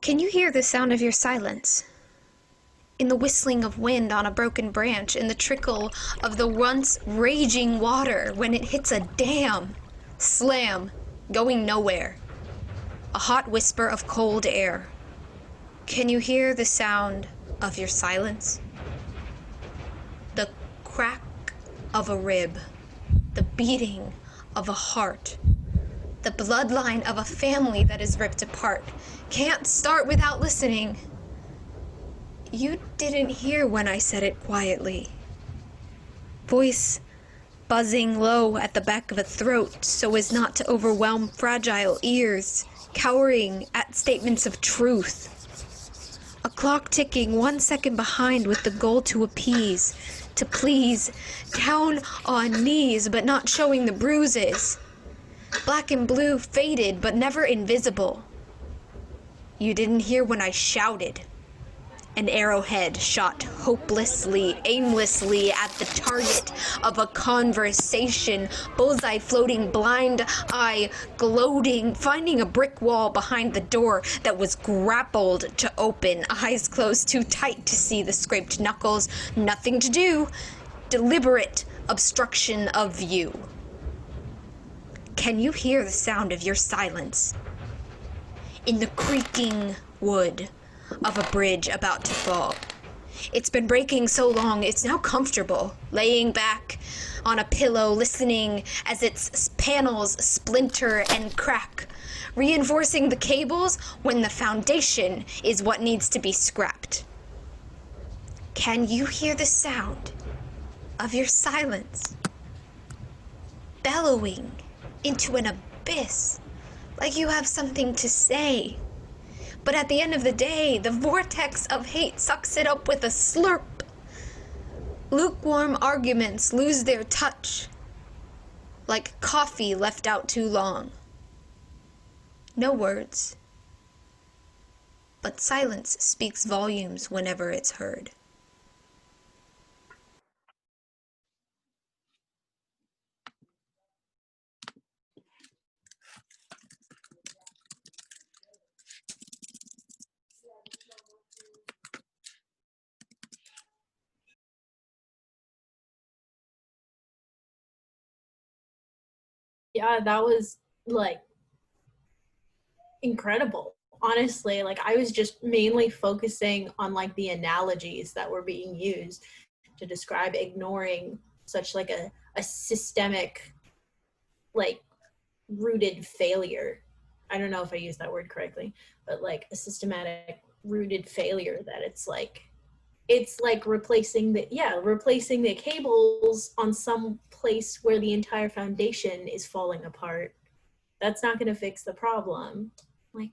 Can you hear the sound of your silence? In the whistling of wind on a broken branch, in the trickle of the once raging water when it hits a dam, slam, going nowhere. A hot whisper of cold air. Can you hear the sound of your silence? The crack of a rib, the beating of a heart, the bloodline of a family that is ripped apart. Can't start without listening. You didn't hear when I said it quietly. Voice buzzing low at the back of a throat so as not to overwhelm fragile ears, cowering at statements of truth. A clock ticking 1 second behind with the goal to appease, to please, down on knees but not showing the bruises. Black and blue faded but never invisible. You didn't hear when I shouted. An arrowhead shot hopelessly, aimlessly at the target of a conversation. Bullseye floating, blind eye gloating, finding a brick wall behind the door that was grappled to open. Eyes closed too tight to see the scraped knuckles. Nothing to do. Deliberate obstruction of view. Can you hear the sound of your silence? In the creaking wood of a bridge about to fall. It's been breaking so long, it's now comfortable, laying back on a pillow, listening as its panels splinter and crack, reinforcing the cables when the foundation is what needs to be scrapped. Can you hear the sound of your silence? Bellowing into an abyss, like you have something to say. But at the end of the day, the vortex of hate sucks it up with a slurp. Lukewarm arguments lose their touch, like coffee left out too long. No words, but silence speaks volumes whenever it's heard. Yeah, that was like incredible. Honestly, like I was just mainly focusing on like the analogies that were being used to describe ignoring such like a systemic, like rooted failure. I don't know if I used that word correctly, but like a systematic rooted failure that it's like replacing the cables on some place where the entire foundation is falling apart. That's not going to fix the problem. Like,